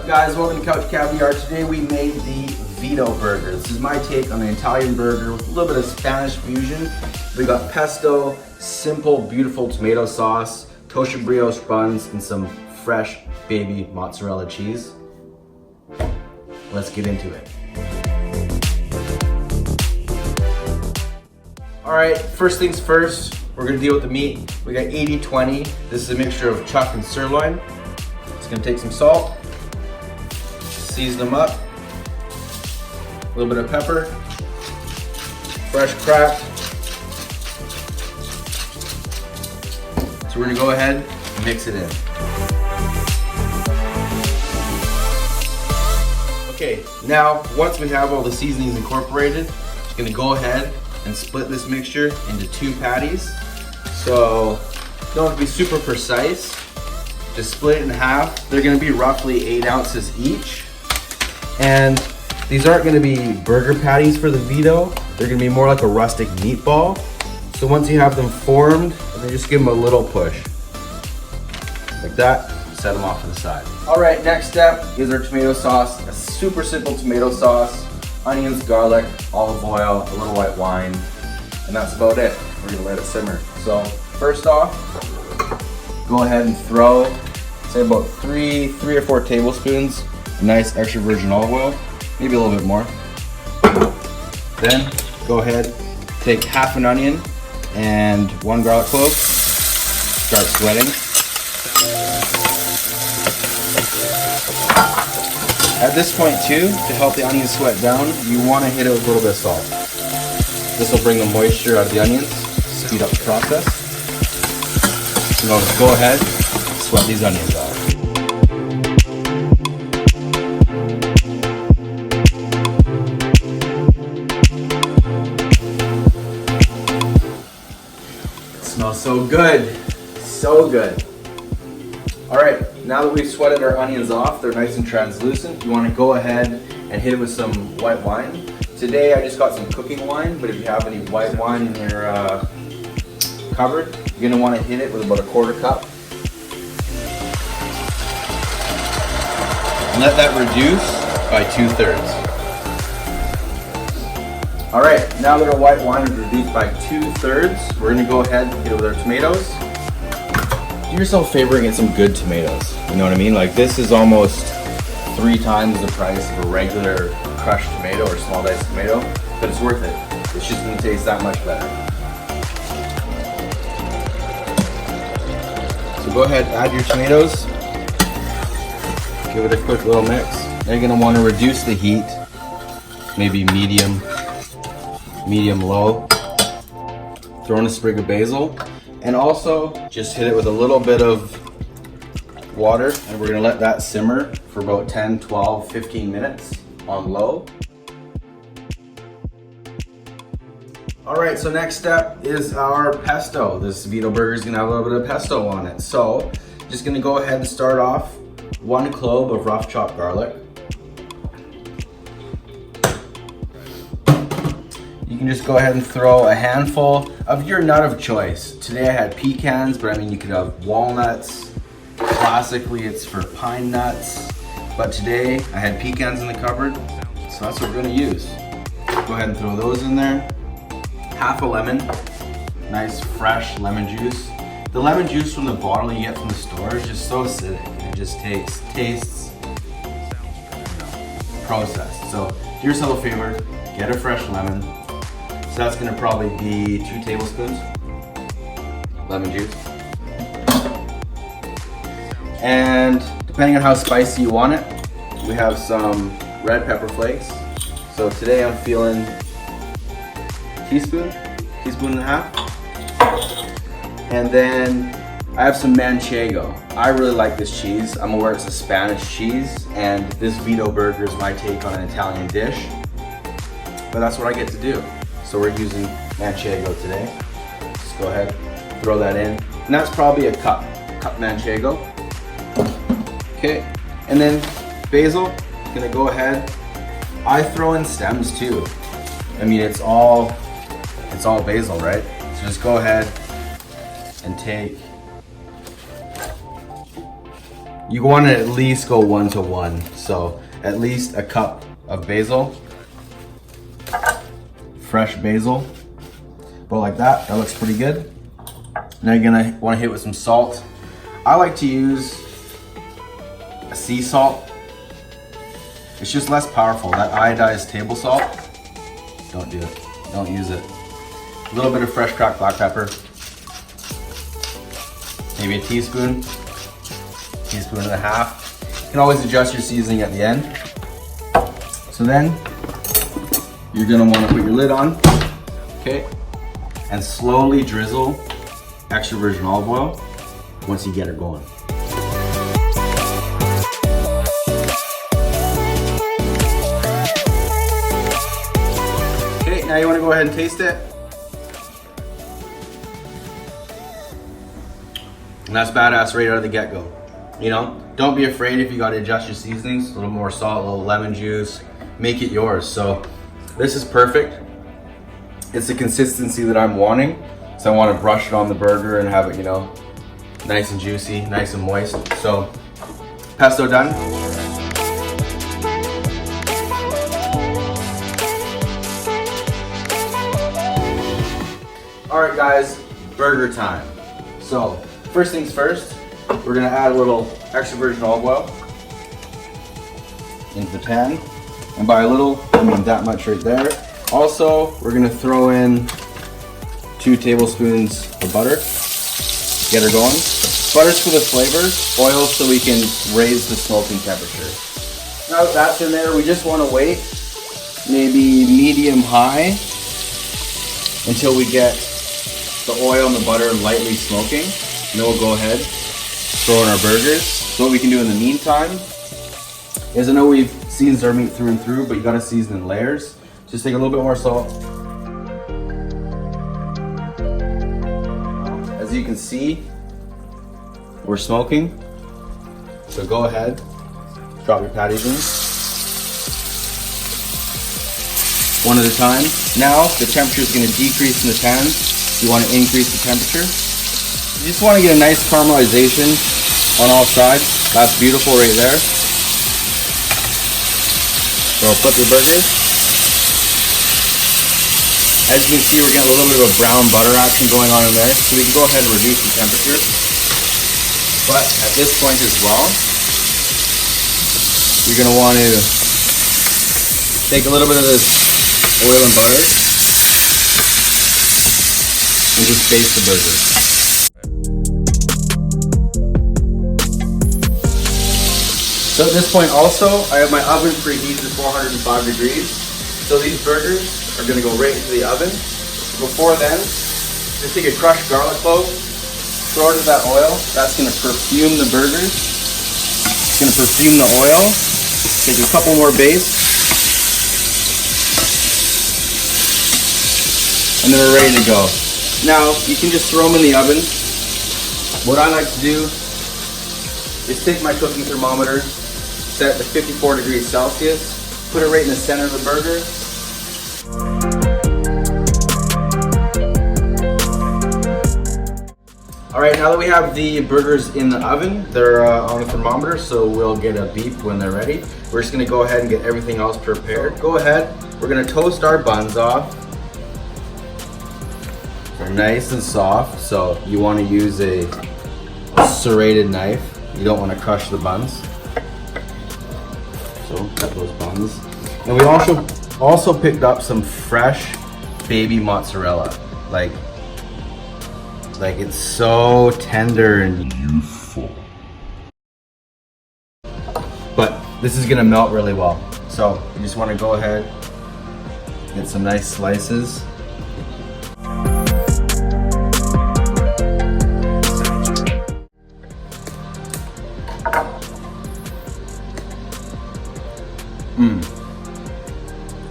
up, guys? Welcome to Couch Caviar. Today we made the Vito burger. This is my take on an Italian burger with a little bit of Spanish fusion. We got pesto, simple, beautiful tomato sauce, toasted brioche buns, and some fresh baby mozzarella cheese. Let's get into it. All right, first things first, we're gonna deal with the meat. We got 80-20. This is a mixture of chuck and sirloin. It's gonna take some salt, season them up, a little bit of pepper, fresh cracked. So we're gonna go ahead and mix it in. Okay, now once we have all the seasonings incorporated, I'm gonna go ahead and split this mixture into 2 patties. So don't have to be super precise. Just split it in half. They're gonna be roughly 8 ounces each. And these aren't gonna be burger patties for the Vito. They're gonna be more like a rustic meatball. So once you have them formed, then just give them a little push. Like that, set them off to the side. All right, next step is our tomato sauce. A super simple tomato sauce. Onions, garlic, olive oil, a little white wine, and that's about it. We're gonna let it simmer. So first off, go ahead and throw, say about three or 4 tablespoons of nice extra virgin olive oil, maybe a little bit more. Then go ahead, take half an onion and 1 garlic clove, start sweating. At this point too, to help the onions sweat down, you want to hit it with a little bit of salt. This will bring the moisture out of the onions, speed up the process. So now just go ahead, sweat these onions out. It smells so good, so good. All right, now that we've sweated our onions off, they're nice and translucent. You want to go ahead and hit it with some white wine. Today I just got some cooking wine, but if you have any white wine in your cupboard, you're gonna want to hit it with about a 1/4 cup. And let that reduce by 2/3. All right, now that our white wine is reduced by 2/3, we're gonna go ahead and hit it with our tomatoes. Do yourself a favor and get some good tomatoes. You know what I mean? Like this is almost 3 times the price of a regular crushed tomato or small diced tomato, but it's worth it. It's just gonna taste that much better. So go ahead, add your tomatoes. Give it a quick little mix. Now you're gonna wanna reduce the heat, maybe medium low. Throw in a sprig of basil. And also just hit it with a little bit of water, and we're gonna let that simmer for about 10, 12, 15 minutes on low. All right, so next step is our pesto. This Vito burger is gonna have a little bit of pesto on it. So just gonna go ahead and start off 1 clove of rough chopped garlic. You can just go ahead and throw a handful of your nut of choice. Today I had pecans, but I mean you could have walnuts. Classically it's for pine nuts, but today I had pecans in the cupboard, so that's what we're gonna use. Go ahead and throw those in there. Half a lemon, nice fresh lemon juice. The lemon juice from the bottle you get from the store is just so acidic. It just tastes processed. So do yourself a favor, get a fresh lemon. So that's gonna probably be 2 tablespoons lemon juice. And depending on how spicy you want it, we have some red pepper flakes. So today I'm feeling teaspoon and a half. And then I have some manchego. I really like this cheese. I'm aware it's a Spanish cheese, and this Vito burger is my take on an Italian dish. But that's what I get to do. So we're using manchego today. Just go ahead, throw that in. And that's probably a cup manchego. Okay, and then basil, gonna go ahead. I throw in stems too. I mean, it's all basil, right? So just go ahead and take You want to at least go 1 to 1. So at least a cup of basil, fresh basil. Go like that. That looks pretty good. Now you're gonna want to hit with some salt. I like to use a sea salt. It's just less powerful. That iodized table salt, don't do it. Don't use it. A little bit of fresh cracked black pepper. Maybe a teaspoon, teaspoon and a half. You can always adjust your seasoning at the end. So then you're gonna want to put your lid on, okay, and slowly drizzle extra virgin olive oil once you get it going. Okay, now you want to go ahead and taste it. And that's badass right out of the get-go. You know, don't be afraid if you got to adjust your seasonings. A little more salt, a little lemon juice, make it yours. So this is perfect. It's the consistency that I'm wanting. So I want to brush it on the burger and have it, you know, nice and juicy, nice and moist. So pesto done. All right guys, burger time. So first things first, we're gonna add a little extra virgin olive oil into the pan. And by a little, I mean that much right there. Also, we're gonna throw in 2 tablespoons of butter. Get her going. Butter's for the flavor, oil so we can raise the smoking temperature. Now that that's in there, we just wanna wait, maybe medium high, until we get the oil and the butter lightly smoking. And then we'll go ahead, throw in our burgers. So what we can do in the meantime is, I know we've seasoned our meat through and through, but you gotta season in layers. Just take a little bit more salt. As you can see, we're smoking. So go ahead, drop your patties in. One at a time. Now the temperature is gonna decrease in the pan. You wanna increase the temperature. You just want to get a nice caramelization on all sides. That's beautiful right there. So flip your burger. As you can see, we're getting a little bit of a brown butter action going on in there. So we can go ahead and reduce the temperature. But at this point as well, you're going to want to take a little bit of this oil and butter and just baste the burger. So at this point also, I have my oven preheated to 405 degrees. So these burgers are gonna go right into the oven. Before then, just take a crushed garlic clove, throw it into that oil. That's gonna perfume the burgers. It's gonna perfume the oil. Take a couple more bastes. And then we're ready to go. Now, you can just throw them in the oven. What I like to do is take my cooking thermometer, set it to 54 degrees Celsius, put it right in the center of the burger. All right, now that we have the burgers in the oven, they're on a thermometer, so we'll get a beep when they're ready. We're just gonna go ahead and get everything else prepared. Go ahead, we're gonna toast our buns off. They're nice and soft, so you wanna use a serrated knife. You don't wanna crush the buns. So cut those buns. And we also picked up some fresh baby mozzarella. Like it's so tender and youthful. But this is gonna melt really well. So you just wanna go ahead, get some nice slices.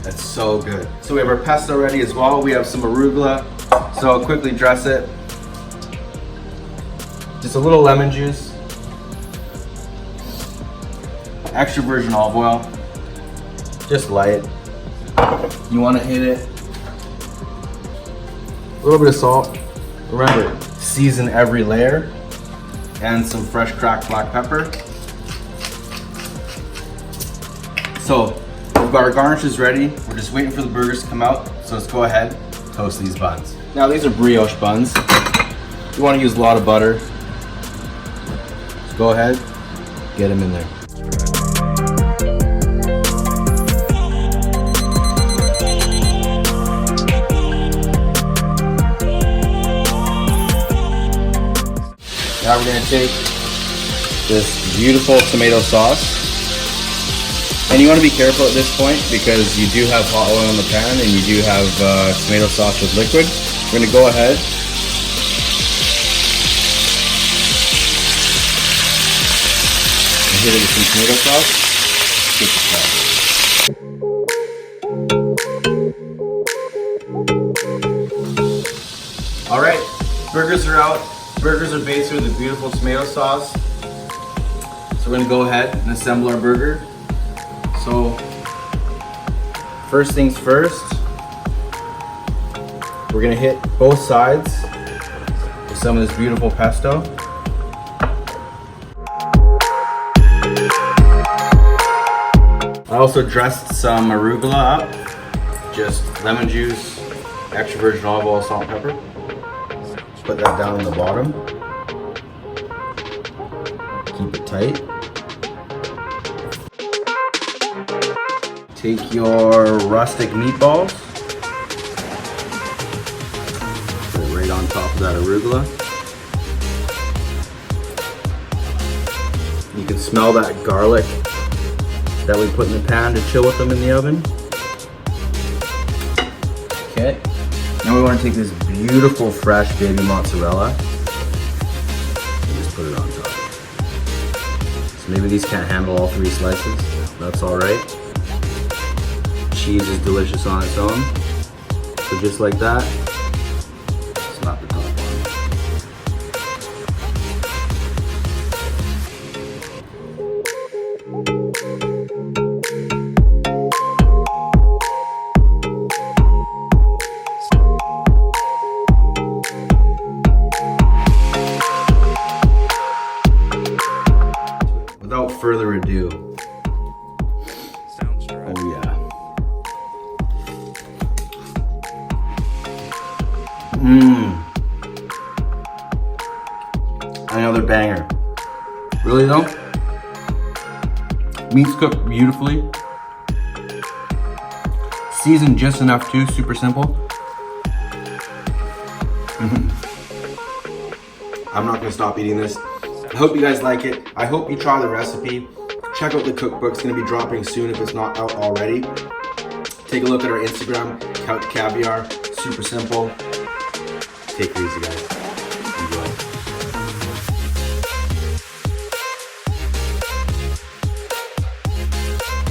That's so good. So we have our pesto ready as well. We have some arugula. So I'll quickly dress it. Just a little lemon juice. Extra virgin olive oil. Just light. You want to hit it. A little bit of salt. Remember, season every layer. And some fresh cracked black pepper. So we've got our garnishes ready. We're just waiting for the burgers to come out. So let's go ahead, toast these buns. Now these are brioche buns. You want to use a lot of butter. So go ahead, get them in there. Now we're gonna take this beautiful tomato sauce. And you want to be careful at this point because you do have hot oil in the pan and you do have tomato sauce with liquid. We're going to go ahead and hit it with some tomato sauce. Alright, burgers are out. Burgers are basted with a beautiful tomato sauce. So we're going to go ahead and assemble our burger. So, first things first, we're gonna hit both sides with some of this beautiful pesto. I also dressed some arugula up, just lemon juice, extra virgin olive oil, salt, and pepper. Put that down on the bottom. Keep it tight. Take your rustic meatballs, put it right on top of that arugula. You can smell that garlic that we put in the pan to chill with them in the oven. Okay, now we want to take this beautiful fresh baby mozzarella and just put it on top. So maybe these can't handle all 3 slices, that's alright. Cheese is delicious on its own. So just like that, slap the top on. Without further ado, oh yeah. Another banger. Really though? Meat's cooked beautifully. Seasoned just enough too, super simple. I'm not gonna stop eating this. I hope you guys like it. I hope you try the recipe. Check out the cookbook, it's gonna be dropping soon if it's not out already. Take a look at our Instagram, Couch Caviar, super simple. Take it easy, guys.